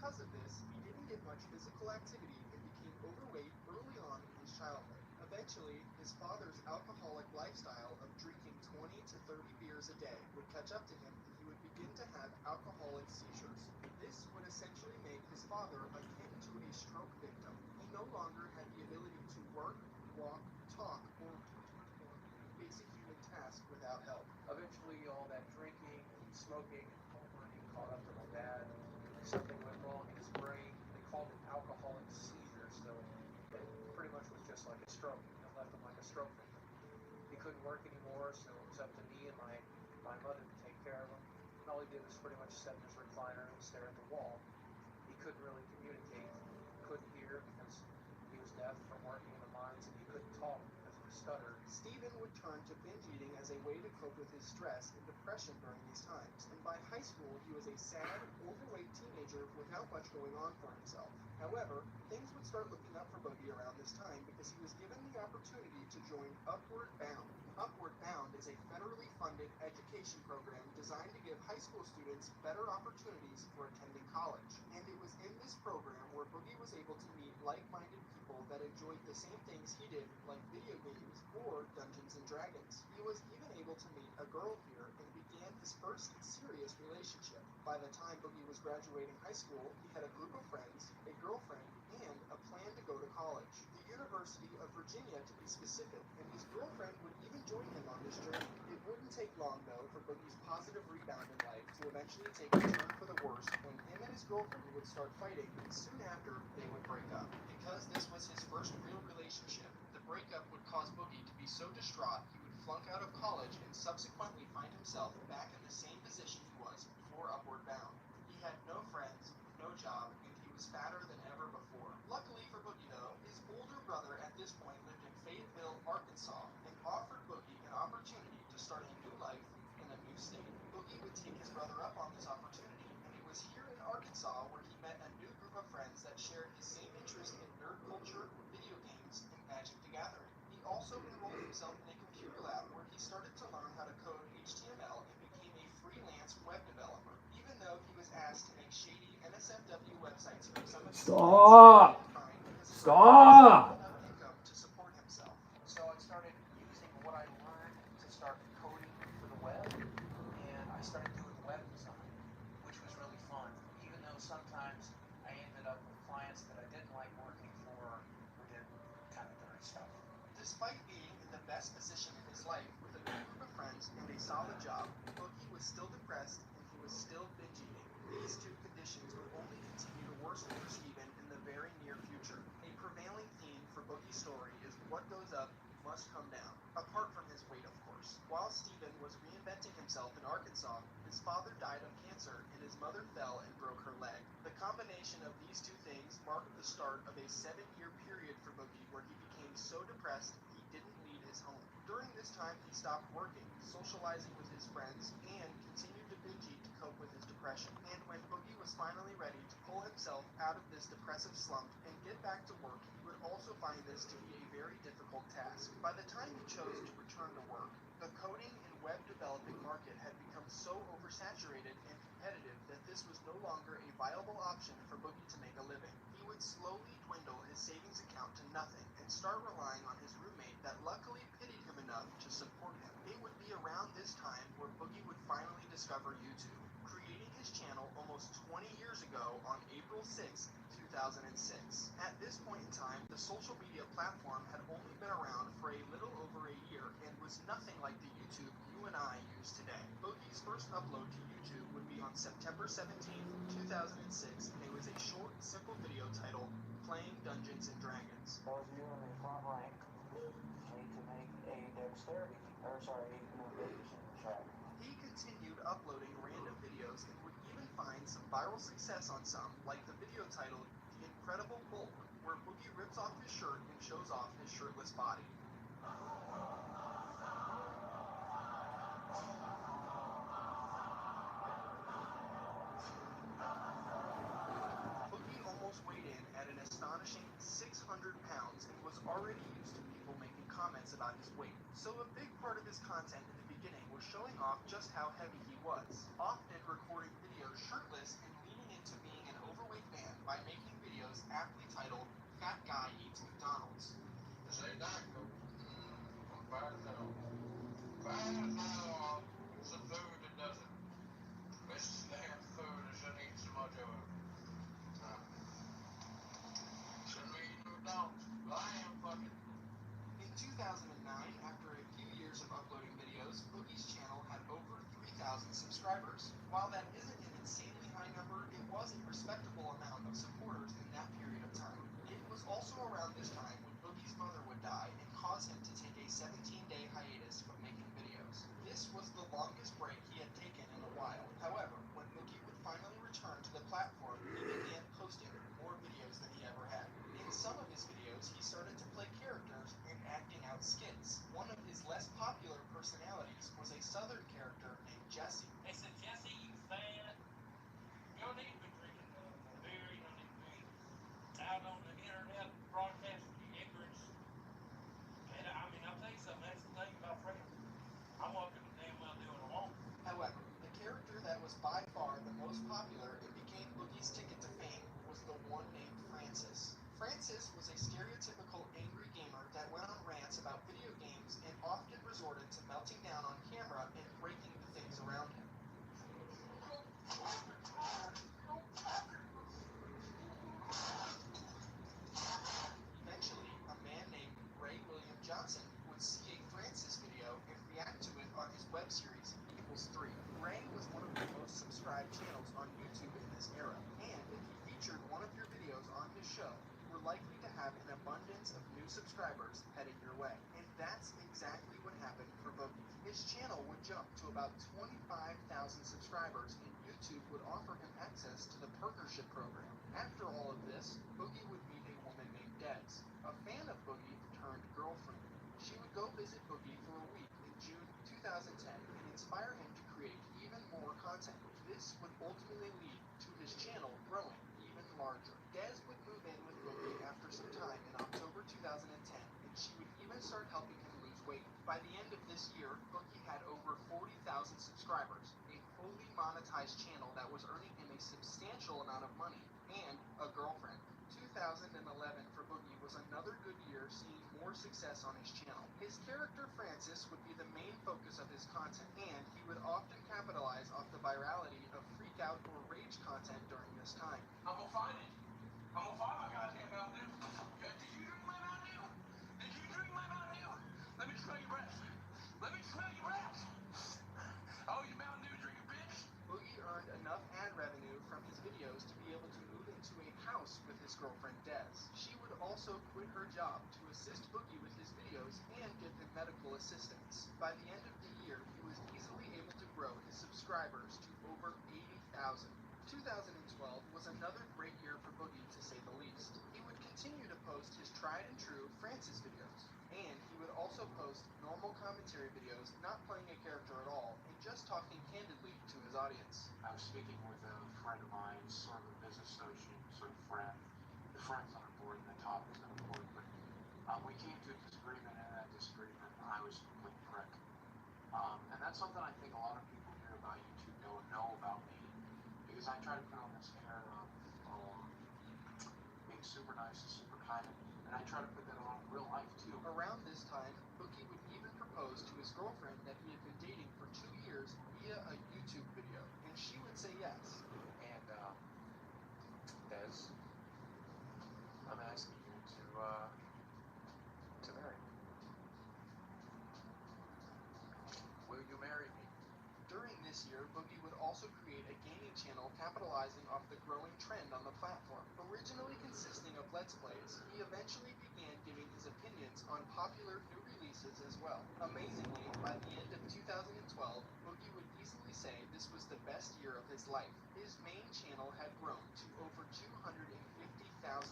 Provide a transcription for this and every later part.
Because of this, he didn't get much physical activity and became overweight early on in his childhood. Eventually, his father's alcoholic lifestyle of drinking 20 to 30 beers a day would catch up to him and he would begin to have alcoholic seizures. This would essentially make his father akin to a stroke victim. He no longer had the ability to work, walk, talk, or perform any basic human task without help. Eventually, all that drinking and smoking and homeworking caught up to my dad. Something went wrong in his brain. They called it alcoholic seizures, so it pretty much was just like a stroke. It left him like a stroke victim. He couldn't work anymore, so it was up to me and my mother to take care of him. And all he did was pretty much sit in his recliner and stare at the wall. He couldn't really communicate, couldn't hear because he was deaf from working in the mines, and he couldn't talk because of his stutter. Stephen would turn to binge eating as a way to cope with his stress and depression during these times, and by high school he was a sad, overweight teenager without much going on for himself. However, things would start looking up for Boogie around this time because he was given the opportunity to join Upward Bound. Upward Bound is a federally funded education program designed to give high school students better opportunities for attending college. And it was in this program where Boogie was able to meet like-minded people that enjoyed the same things he did, like video games or Dungeons and Dragons. He was even able to meet a girl here and began his first serious relationship. By the time Boogie was graduating high school, he had a group of friends, a girlfriend, and a plan to go to college. The University of Virginia, to be specific, and his girlfriend would even join him on this journey. It wouldn't take long, though, for Boogie's positive rebound in life to eventually take a turn for the worse when him and his girlfriend would start fighting, and soon after, they would break up. Because this was his first real relationship, the breakup would cause Boogie to be so distraught he would flunk out of college and subsequently find himself back in the same position he was before Upward Bound. He had no friends, no job, and he was fatter than ever before. Luckily for Boogie, though, his older brother at this point lived in Fayetteville, Arkansas, and offered Boogie an opportunity to start a new life in a new state. Boogie would take his brother up on this opportunity, and it was here in Arkansas where he met a new group of friends that shared his same interest in nerd culture, video games, and Magic the Gathering. He also enrolled himself in a computer lab where he started to learn how to code HTML and became a freelance web developer. Even though he was asked to make shady NSFW websites for some of his Stop! Stop! enough income to support himself. So I started using what I learned to start coding for the web, and I started doing web design, which was really fun, even though sometimes I ended up with clients that I didn't like working for who did kind of dirty stuff. Despite being in the best position in his life with a good group of friends and a solid job, Boogie was still depressed and he was still binge eating. These two conditions would only continue to worsen for Stephen in the very near future. A prevailing theme for Boogie's story is what goes up must come down, apart from his weight, of course. While Stephen was reinventing himself in Arkansas, his father died of cancer and his mother fell and broke her leg. The combination of these two things marked the start of a 7-year period for Boogie where he became so depressed he didn't leave his home. During this time, he stopped working, socializing with his friends, and continued to binge eat to cope with his depression. And when Boogie was finally ready to pull himself out of this depressive slump and get back to work, he would also find this to be a very difficult task. By the time he chose to return to work, the coding and web developing market had become so oversaturated and competitive that this was no longer a viable option for Boogie to make a living. He would slowly dwindle his savings account to nothing and start relying on his roommate that luckily pitied him enough to support him. It would be around this time where Boogie would finally discover YouTube, creating his channel almost 20 years ago on April 6, 2006. At this point in time, the social media platform had only been around for a little over a year and was nothing like the YouTube you and I use today. Boogie's first upload to YouTube would be on September 17, 2006, and it was a short, simple video titled Playing Dungeons and Dragons. Those of you in the front rank need to make a dexterity, motivation check. He continued uploading random videos and would even find some viral success on some, like the video titled The Incredible Bulk, where Boogie rips off his shirt and shows off his shirtless body. Boogie almost weighed in at an astonishing 600 pounds and was already used to people making comments about his weight. So a big part of his content in the beginning was showing off just how heavy he was, often recording videos shirtless and leaning into being an overweight man by making videos aptly titled Fat Guy Eats McDonald's. Say that, I'm bad now. Bad now. It's the food that does it. This damn food is shouldn't eat so much of it. Shouldn't be eating McDonald's. But I am fucking. In 2009, after a few years of uploading videos, Boogie's channel had over 3,000 subscribers. While that isn't an insanely high number, it was a respectable amount of supporters in that period of time. It was also around this time when Boogie's mother would die and cause him to take a 17-day hiatus from making videos. This was the longest break he had taken in a while. However, when Boogie would finally return to the platform, he began posting more videos than he ever had. In some of his videos, he started to play characters and acting out skits. One of his less popular personalities was a southern character named Jesse. They said, Jesse, you fat. You don't need to be drinking beer. You don't need to be out on the internet broadcasting your ignorance. And I mean, I'll tell you something. That's the thing about freedom. I'm walking the damn well doing what I want. However, the character that was by far the most popular and became Boogie's ticket to fame was the one named Francis. Francis was a stereotypical angry gamer that went on rants about video games and often resorted to melting down on camera and breaking the things around him. Eventually, a man named Ray William Johnson would see a Francis video and react to it on his web series Equals 3. Ray was one of the most subscribed channels on YouTube in this era, and if he featured one of your videos on his show, you were likely to have an abundance of new subscribers headed your way. And that's exactly what happened for Boogie. His channel would jump to about 25,000 subscribers, and YouTube would offer him access to the partnership program. After all of this, Boogie would meet a woman named Des, a fan of Boogie turned girlfriend. She would go visit Boogie for a week in June 2010 and inspire him to create even more content. This would ultimately lead to his channel growing even larger. Des would move in with Boogie after some time in October 2010, and she would even start helping him lose weight. By the end of this year, Boogie had over 40,000 subscribers, a fully monetized channel that was earning him a substantial amount of money, and a girlfriend. 2011 for Boogie was another good year, seeing more success on his channel. His character Francis would be the main focus of his content, and he would often capitalize off the virality of freak out or rage content during this time. I'm gonna find it. I'm gonna find my goddamn Mountain Dew. Did you drink my Mountain Dew? Did you drink my Mountain Dew? Let me smell your breath. Let me smell your breath. Oh, you Mountain Dew drinking bitch. Boogie earned enough ad revenue from his videos to be able to move into a house with his girlfriend Des. She would also quit her job to assist Boogie with his videos and give him medical assistance. By the end of the year, he was easily able to grow his subscribers to over 80,000. 2012 was another great year for Boogie, to say the least. He would continue to post his tried and true Francis videos, and he would also post normal commentary videos, not playing a character at all, and just talking candidly to his audience. I was speaking with a friend of mine, sort of a business associate, sort of friend. The friend's on board and the topic's on board, but we came to a disagreement, and that disagreement, I was a complete prick. And that's something I think a lot of people here about YouTube don't know about me, because I try to put on this air of being super nice and super kind, and I try to put that on in real life too. Around this time, Boogie would even propose to his girlfriend that he had been dating for 2 years via a YouTube video, and she would say yes. And, Des, I'm asking you to marry me. Will you marry me? During this year, Boogie would also create a gaming channel capitalizing off the growing trend on the platform. Originally consisting of Let's Plays, he eventually began giving his opinions on popular new releases as well. Amazingly, by the end of 2012, Boogie would easily say this was the best year of his life. His main channel had grown to over 250,000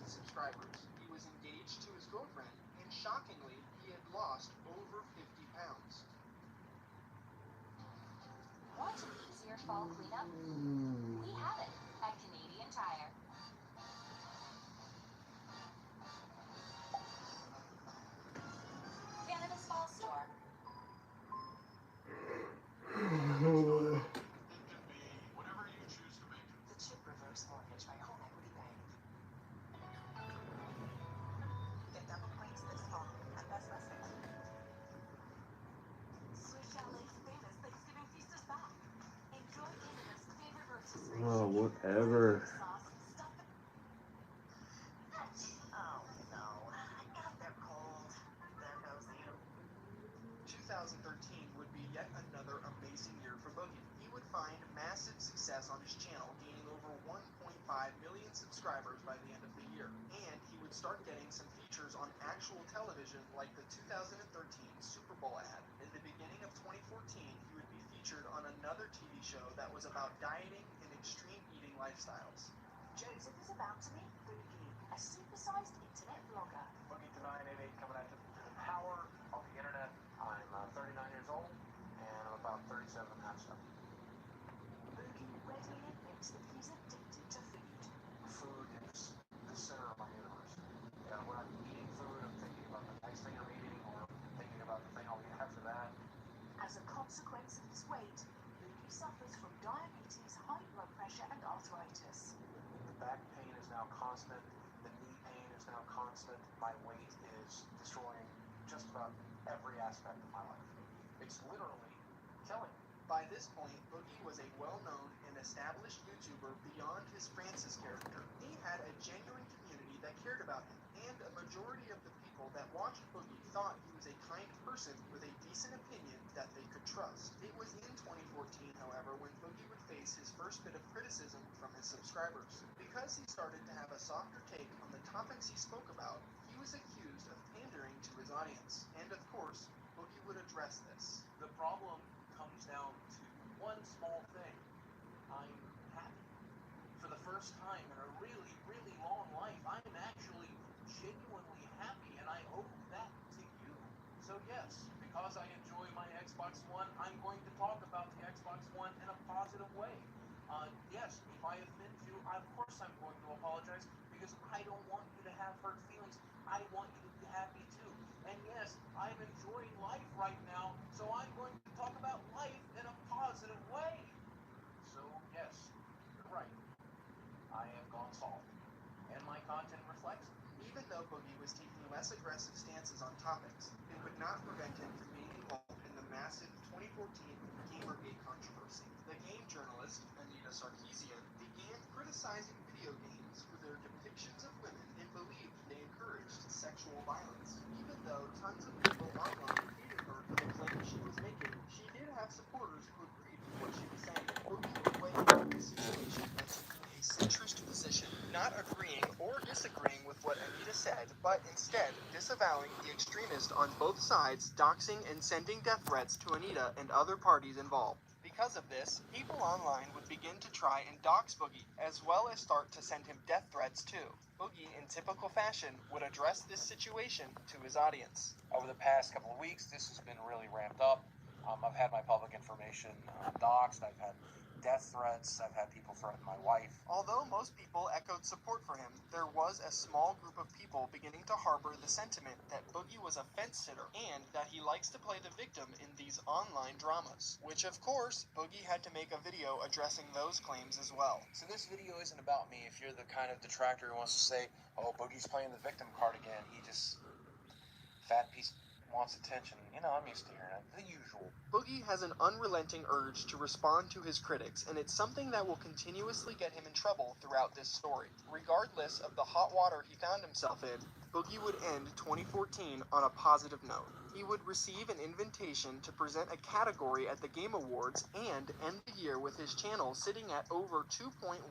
subscribers. He was engaged to his girlfriend, and shockingly, he had lost over 50 pounds. Want an easier fall cleanup? We have it at Canadian Tire. Canada's Fall Store. It can be whatever you choose to make it. The Chip Reverse Mortgage by Home Equity Bank. Whatever. Oh no, I got their cold. There goes you. 2013 would be yet another amazing year for Boogie. He would find massive success on his channel, gaining over 1.5 million subscribers by the end of the year. And he would start getting some features on actual television like the 2013 Super Bowl ad. In the beginning of 2014, he would be featured on another TV show that was about dieting and extreme eating lifestyles. Joseph is about to meet Boogie, a supersized internet vlogger. Looking to 988 coming at you to the power of the internet. I'm 39 years old, and I'm about 37 and a half stone. Boogie readily admits that he's addicted to food. Food is the center of my universe. When I'm eating food, I'm thinking about the next thing I'm eating, or thinking about the thing I'll eat after that. As a consequence of his weight, Boogie suffers from diabetes, high blood pressure, and arthritis. The back pain is now constant. The knee pain is now constant. My weight is destroying just about every aspect of my life. It's literally killing me. By this point, Boogie was a well-known and established YouTuber beyond his Francis character. He had a genuine community that cared about him, and a majority of the people that watched Boogie thought he was a kind person with a decent opinion that they could trust. It was in 2014, however, when Boogie would face his first bit of criticism from his subscribers. Because he started to have a softer take on the topics he spoke about, he was accused of pandering to his audience. And of course, Boogie would address this. The problem comes down to one small thing. I'm happy. For the first time in a really, really long life, I'm actually genuinely happy, and I owe that to you. So yes, because I enjoy my Xbox One, I'm going to talk about the Xbox One in a positive way. Yes, if I offend you, of course I'm going to apologize, because I don't want you to have hurt feelings. I want you to be happy too. And yes, I'm enjoying life right now, so I'm going to talk about life in a positive way. So yes, you're right. I have gone soft, and my content reflects it. Even though Boogie was taking less aggressive stances on topics, it would not prevent him from being involved in the massive 2014 Gamergate controversy. The game journalist, Anita Sarkeesian, began criticizing video games for their depictions of women and believed they encouraged sexual violence. Even though tons of people online hated her for the claims she was making, she did have supporters who agreed with what she was saying. Boogie would weigh in the situation by taking a centrist position, not agreeing or disagreeing with what Anita said, but instead disavowing the extremist on both sides, doxing and sending death threats to Anita and other parties involved. Because of this, people online would begin to try and dox Boogie, as well as start to send him death threats too. Boogie, in typical fashion, would address this situation to his audience. Over the past couple of weeks, this has been really ramped up. I've had my public information doxxed. I've had death threats. I've had people threaten my wife. Although most people echoed support for him, there was a small group of people beginning to harbor the sentiment that Boogie was a fence-sitter and that he likes to play the victim in these online dramas. Which, of course, Boogie had to make a video addressing those claims as well. So this video isn't about me. If you're the kind of detractor who wants to say, oh, Boogie's playing the victim card again, he just, fat piece wants attention. I'm used to hearing it. The usual. Boogie has an unrelenting urge to respond to his critics, and it's something that will continuously get him in trouble throughout this story. Regardless of the hot water he found himself in, Boogie would end 2014 on a positive note. He would receive an invitation to present a category at the Game Awards and end the year with his channel sitting at over 2.1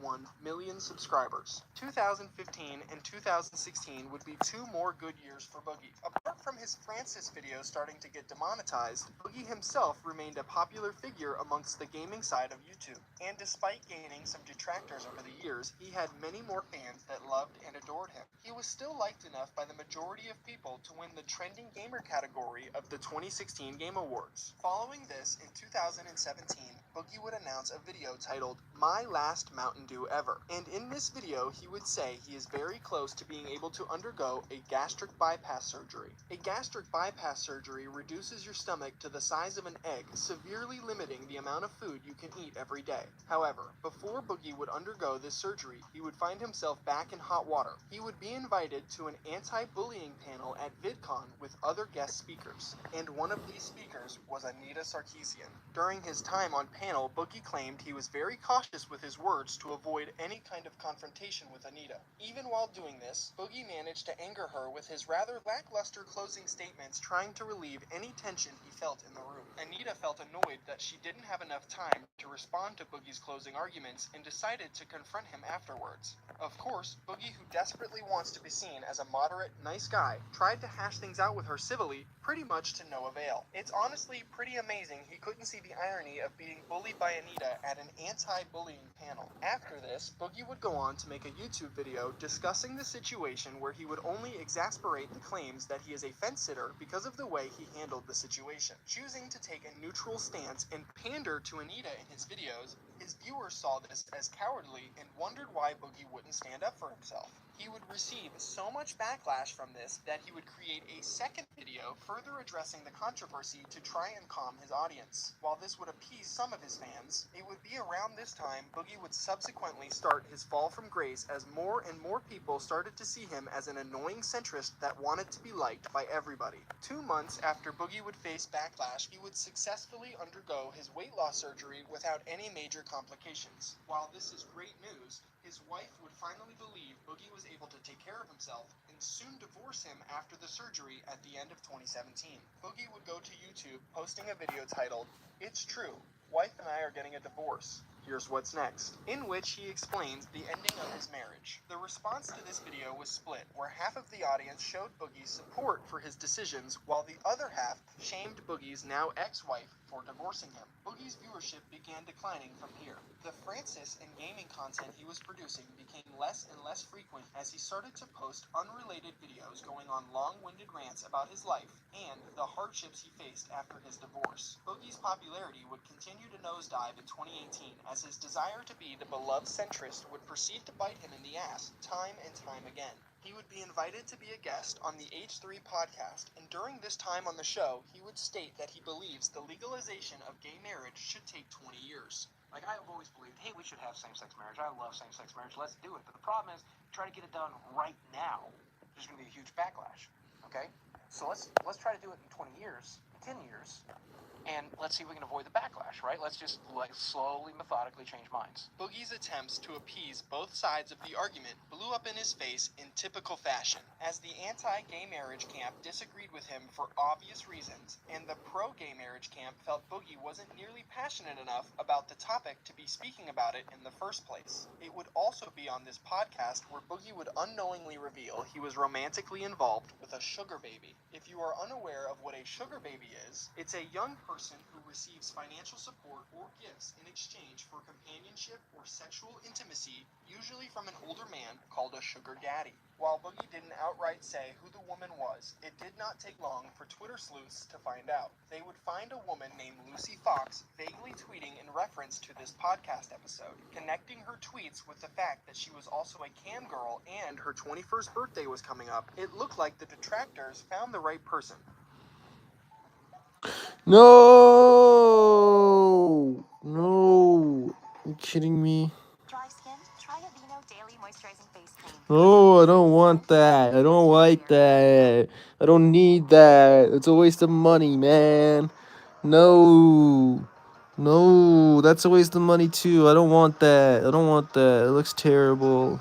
million subscribers. 2015 and 2016 would be two more good years for Boogie. Apart from his Francis videos starting to get demonetized, Boogie himself remained a popular figure amongst the gaming side of YouTube. And despite gaining some detractors over the years, he had many more fans that loved and adored him. He was still liked enough by the majority of people to win the Trending Gamer category of the 2016 Game Awards. Following this, in 2017, Boogie would announce a video titled My Last Mountain Dew Ever. And in this video, he would say he is very close to being able to undergo a gastric bypass surgery. A gastric bypass surgery reduces your stomach to the size of an egg, severely limiting the amount of food you can eat every day. However, before Boogie would undergo this surgery, he would find himself back in hot water. He would be invited to an anti-bullying panel at VidCon with other guest speakers. speakers, and one of these speakers was Anita Sarkeesian. During his time on panel, Boogie claimed he was very cautious with his words to avoid any kind of confrontation with Anita. Even while doing this, Boogie managed to anger her with his rather lackluster closing statements, trying to relieve any tension he felt in the room. Anita felt annoyed that she didn't have enough time to respond to Boogie's closing arguments and decided to confront him afterwards. Of course, Boogie, who desperately wants to be seen as a moderate, nice guy, tried to hash things out with her civilly, pretty much to no avail. It's honestly pretty amazing he couldn't see the irony of being bullied by Anita at an anti-bullying panel. After this, Boogie would go on to make a YouTube video discussing the situation where he would only exasperate the claims that he is a fence-sitter because of the way he handled the situation. Choosing to take a neutral stance and pander to Anita in his videos, his viewers saw this as cowardly and wondered why Boogie wouldn't stand up for himself. He would receive so much backlash from this that he would create a second video further addressing the controversy to try and calm his audience. While this would appease some of his fans, it would be around this time Boogie would subsequently start his fall from grace as more and more people started to see him as an annoying centrist that wanted to be liked by everybody. 2 months after Boogie would face backlash, he would successfully undergo his weight loss surgery without any major complications. While this is great news, his wife would finally believe Boogie was able to take care of himself and soon divorce him after the surgery at the end of 2017. Boogie would go to YouTube, posting a video titled, "It's True, Wife and I are getting a divorce. Here's what's next," in which he explains the ending of his marriage. The response to this video was split, where half of the audience showed Boogie's support for his decisions, while the other half shamed Boogie's now ex-wife for divorcing him. Boogie's viewership began declining from here. The Francis and gaming content he was producing became less and less frequent as he started to post unrelated videos going on long-winded rants about his life and the hardships he faced after his divorce. Boogie's popularity would continue to nosedive in 2018 as his desire to be the beloved centrist would proceed to bite him in the ass time and time again. He would be invited to be a guest on the H3 podcast, and during this time on the show, he would state that he believes the legalization of gay marriage should take 20 years. Like, I've always believed, hey, we should have same-sex marriage. I love same-sex marriage. Let's do it. But the problem is, try to get it done right now, there's going to be a huge backlash. Okay? So let's try to do it in 20 years, 10 years, and let's see if we can avoid the backlash, right? Let's just slowly, methodically change minds. Boogie's attempts to appease both sides of the argument blew up in his face in typical fashion, as the anti-gay marriage camp disagreed with him for obvious reasons, and the pro-gay marriage camp felt Boogie wasn't nearly passionate enough about the topic to be speaking about it in the first place. It would also be on this podcast where Boogie would unknowingly reveal he was romantically involved with a sugar baby. If you are unaware of what a sugar baby is, it's a young person who receives financial support or gifts in exchange for companionship or sexual intimacy, usually from an older man called a sugar daddy. While Boogie didn't outright say who the woman was, it did not take long for Twitter sleuths to find out. They would find a woman named Lucy Fox vaguely tweeting in reference to this podcast episode, connecting her tweets with the fact that she was also a cam girl and her 21st birthday was coming up. It looked like the detractors found the right person. No! No! Are you kidding me? Dry skin? Try Aveeno Daily Moisturizing Face Cream. No, I don't want that. I don't like that. I don't need that. It's a waste of money, man. No. No, that's a waste of money too. I don't want that. I don't want that. It looks terrible.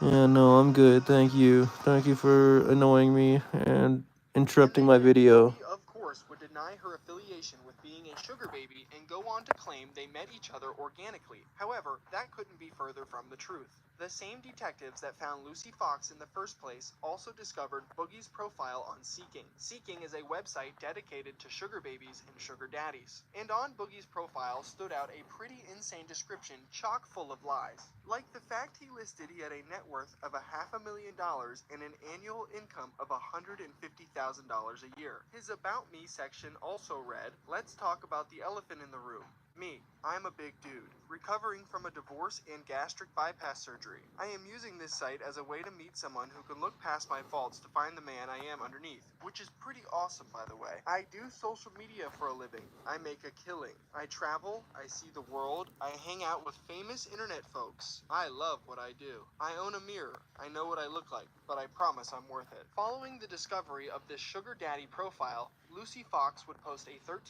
Yeah, no, I'm good. Thank you. Thank you for annoying me and interrupting my video. Boogie, of course, would deny her affiliation with being a sugar baby and go on to claim they met each other organically. However, that couldn't be further from the truth. The same detectives that found Lucy Fox in the first place also discovered Boogie's profile on Seeking. Seeking is a website dedicated to sugar babies and sugar daddies. And on Boogie's profile stood out a pretty insane description chock full of lies. Like the fact he listed he had a net worth of $500,000 and an annual income of $150,000 a year. His About Me section also read, "Let's talk about the elephant in the room. Me, I'm a big dude, recovering from a divorce and gastric bypass surgery. I am using this site as a way to meet someone who can look past my faults to find the man I am underneath, which is pretty awesome, by the way. I do social media for a living. I make a killing. I travel, I see the world, I hang out with famous internet folks. I love what I do. I own a mirror. I know what I look like, but I promise I'm worth it. Following the discovery of this sugar daddy profile, Lucy Fox would post a